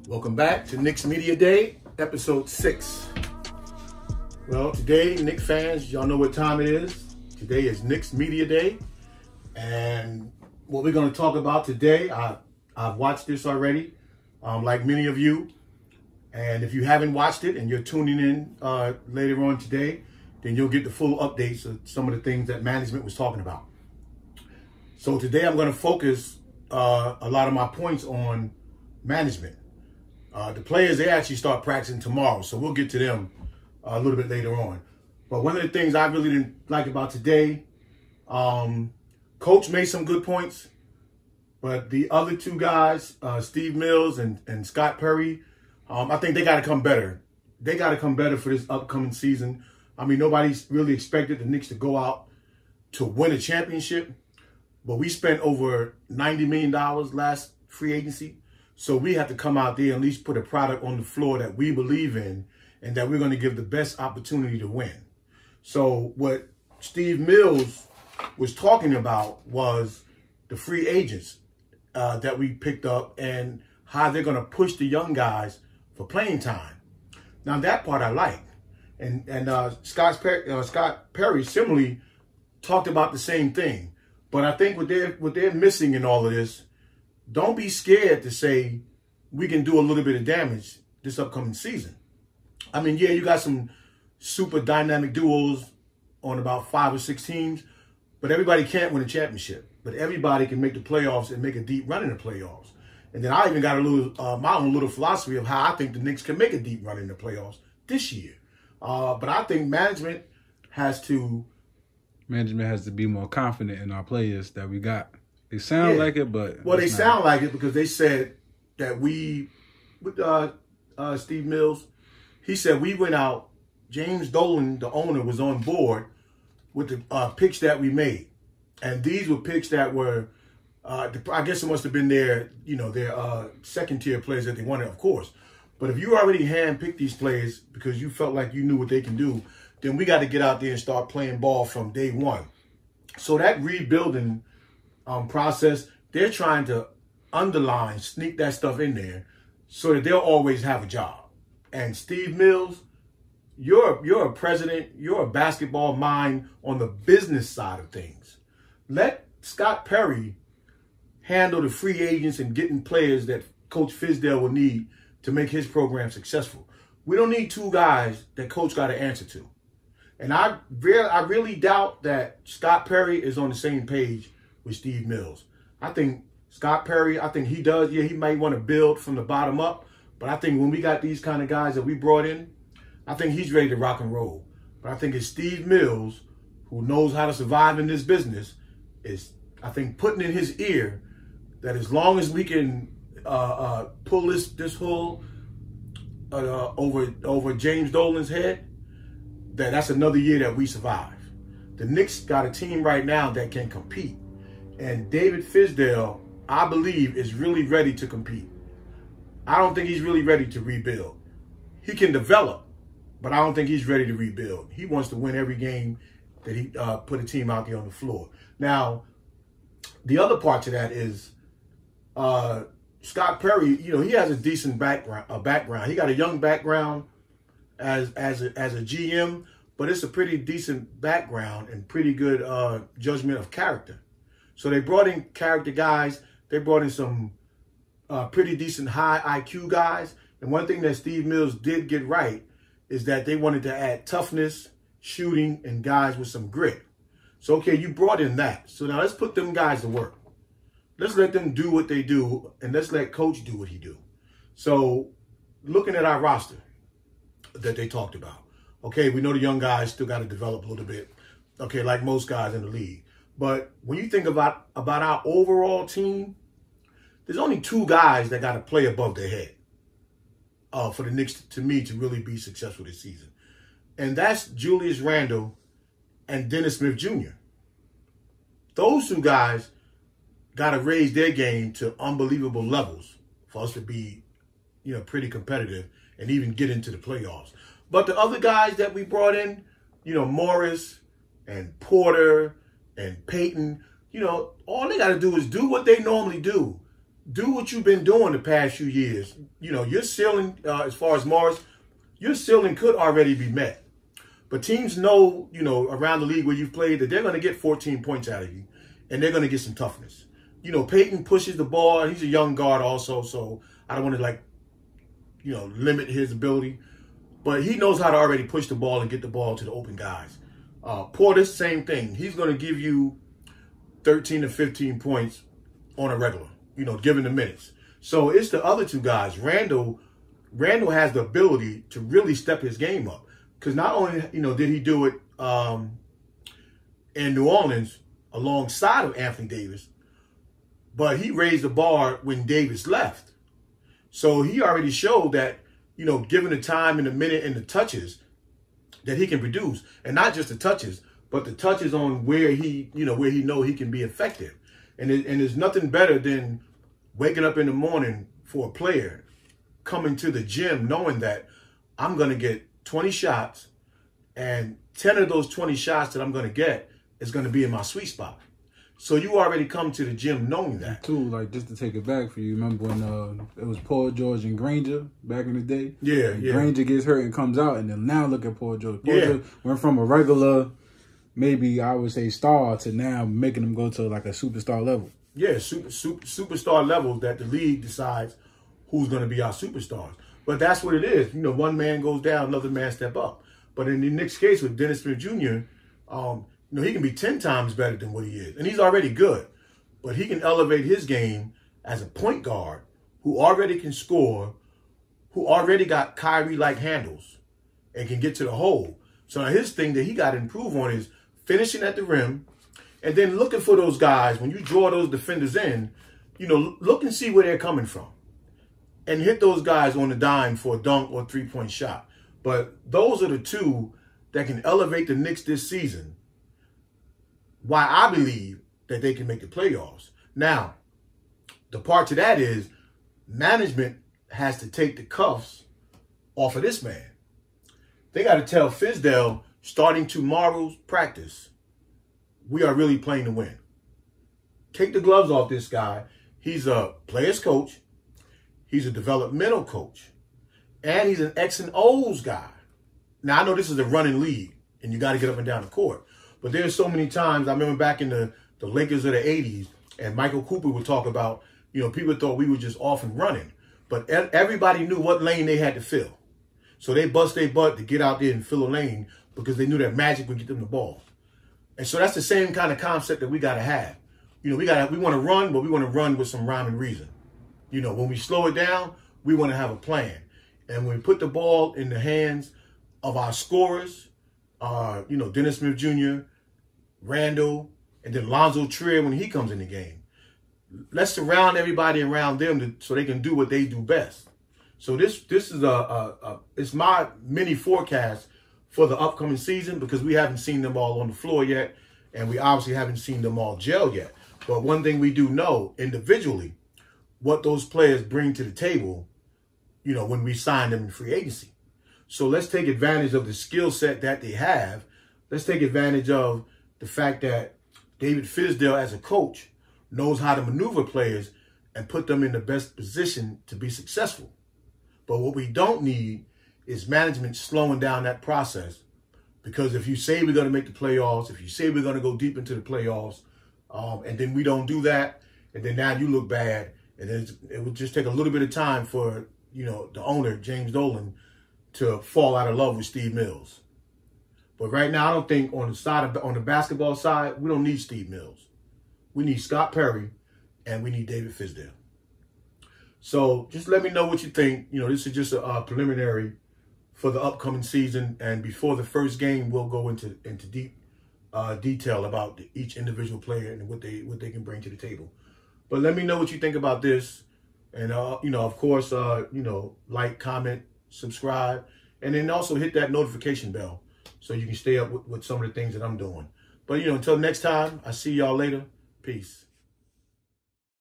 Welcome back to Knicks Media Day, episode 6. Well, today, Knicks fans, y'all know what time it is. Today is Knicks Media Day. And what we're going to talk about today, I've watched this already, like many of you. And if you haven't watched it and you're tuning in later on today, then you'll get the full updates of some of the things that management was talking about. So today I'm going to focus a lot of my points on management. The players, they actually start practicing tomorrow, so we'll get to them a little bit later on. But one of the things I really didn't like about today, Coach made some good points, but the other two guys, Steve Mills and Scott Perry, I think they got to come better. They got to come better for this upcoming season. I mean, nobody's really expected the Knicks to go out to win a championship, but we spent over $90 million last free agency. So we have to come out there and at least put a product on the floor that we believe in and that we're going to give the best opportunity to win. So what Steve Mills was talking about was the free agents that we picked up and how they're going to push the young guys for playing time. Now, that part I like. And Scott Perry similarly talked about the same thing. But I think what they're missing in all of this, don't be scared to say we can do a little bit of damage this upcoming season. I mean, yeah, you got some super dynamic duos on about 5 or 6 teams, but everybody can't win a championship. But everybody can make the playoffs and make a deep run in the playoffs. And then I even got a little my own little philosophy of how I think the Knicks can make a deep run in the playoffs this year. But I think management has to be more confident in our players that we got. They sound like it, but... Well, they sound like it because they said that with Steve Mills, he said we went out, James Dolan, the owner, was on board with the picks that we made. And these were picks that were, I guess it must have been their second-tier players that they wanted, of course. But if you already handpicked these players because you felt like you knew what they can do, then we got to get out there and start playing ball from day one. So that rebuilding process, they're trying to sneak that stuff in there so that they'll always have a job. And Steve Mills, you're a president, you're a basketball mind on the business side of things. Let Scott Perry handle the free agents and getting players that Coach Fizdale will need to make his program successful. We don't need 2 guys that Coach got to answer to. And I really doubt that Scott Perry is on the same page with Steve Mills. I think Scott Perry, he does. Yeah, he might want to build from the bottom up. But I think when we got these kind of guys that we brought in, I think he's ready to rock and roll. But I think it's Steve Mills, who knows how to survive in this business, is, I think, putting in his ear that as long as we can pull this whole over James Dolan's head, that's another year that we survive. The Knicks got a team right now that can compete. And David Fizdale, I believe, is really ready to compete. I don't think he's really ready to rebuild. He can develop, but I don't think he's ready to rebuild. He wants to win every game that he put a team out there on the floor. Now, the other part to that is Scott Perry, he has a decent background. He got a young background as a GM, but it's a pretty decent background and pretty good judgment of character. So they brought in character guys. They brought in some pretty decent high IQ guys. And one thing that Steve Mills did get right is that they wanted to add toughness, shooting, and guys with some grit. So, okay, you brought in that. So now let's put them guys to work. Let's let them do what they do, and let's let Coach do what he do. So looking at our roster that they talked about, okay, we know the young guys still got to develop a little bit, okay, like most guys in the league. But when you think about our overall team, there's only 2 guys that got to play above their head for the Knicks, to me, to really be successful this season. And that's Julius Randle and Dennis Smith Jr. Those 2 guys got to raise their game to unbelievable levels for us to be, pretty competitive and even get into the playoffs. But the other guys that we brought in, Morris and Porter and Peyton, all they got to do is do what they normally do do what you've been doing the past few years. You know, your ceiling, as far as Morris, your ceiling could already be met. But teams know, you know, around the league where you've played that they're going to get 14 points out of you, and they're going to get some toughness. You know, Peyton pushes the ball, and he's a young guard also, so I don't want to, like, you know, limit his ability. But he knows how to already push the ball and get the ball to the open guys. Portis, same thing. He's going to give you 13 to 15 points on a regular, you know, given the minutes. So it's the other two guys. Randall has the ability to really step his game up. Because not only, you know, did he do it in New Orleans alongside of Anthony Davis, but he raised the bar when Davis left. So he already showed that, you know, given the time and the minute and the touches, that he can produce. And not just the touches, but the touches on where he, you know, where he know he can be effective. And there's nothing better than waking up in the morning for a player coming to the gym knowing that I'm going to get 20 shots, and 10 of those 20 shots that I'm going to get is going to be in my sweet spot. So you already come to the gym knowing that. Too, like, just to take it back for you, remember when it was Paul George and Granger back in the day? Yeah, yeah. Granger gets hurt and comes out, and then now look at Paul George. Paul George went from a regular, maybe I would say star, to now making him go to like a superstar level. Yeah, superstar level that the league decides who's going to be our superstars. But that's what it is. You know, one man goes down, another man step up. But in the Knicks case with Dennis Smith Jr., you know, he can be 10 times better than what he is. And he's already good. But he can elevate his game as a point guard who already can score, who already got Kyrie-like handles and can get to the hole. So now his thing that he got to improve on is finishing at the rim and then looking for those guys. When you draw those defenders in, you know, look and see where they're coming from. And hit those guys on the dime for a dunk or three-point shot. But those are the two that can elevate the Knicks this season. Why I believe that they can make the playoffs. Now, the part to that is management has to take the cuffs off of this man. They got to tell Fizdale, starting tomorrow's practice, we are really playing to win. Take the gloves off this guy. He's a player's coach. He's a developmental coach, and he's an X and O's guy. Now, I know this is a running league, and you got to get up and down the court. But there's so many times, I remember back in the Lakers of the 80s, and Michael Cooper would talk about, you know, people thought we were just off and running. But everybody knew what lane they had to fill. So they bust their butt to get out there and fill a lane because they knew that magic would get them the ball. And so that's the same kind of concept that we got to have. You know, we want to run, but we want to run with some rhyme and reason. You know, when we slow it down, we want to have a plan. And when we put the ball in the hands of our scorers, you know, Dennis Smith Jr., Randall, and then Lonzo Trier when he comes in the game, let's surround everybody around them so they can do what they do best. So this is it's my mini forecast for the upcoming season because we haven't seen them all on the floor yet, and we obviously haven't seen them all gel yet. But one thing we do know individually, what those players bring to the table, you know, when we sign them in free agency. So let's take advantage of the skill set that they have. Let's take advantage of the fact that David Fizdale, as a coach, knows how to maneuver players and put them in the best position to be successful. But what we don't need is management slowing down that process. Because if you say we're going to make the playoffs, if you say we're going to go deep into the playoffs, and then we don't do that, and then now you look bad, and then it would just take a little bit of time for, you know, the owner, James Dolan, to fall out of love with Steve Mills. But right now, I don't think on the basketball side, we don't need Steve Mills. We need Scott Perry, and we need David Fizdale. So just let me know what you think. You know, this is just a preliminary for the upcoming season, and before the first game, we'll go into deep detail about each individual player and what they can bring to the table. But let me know what you think about this. And, you know, of course, you know, like, comment, subscribe, and then also hit that notification bell so you can stay up with some of the things that I'm doing. But, you know, until next time, I see y'all later. Peace.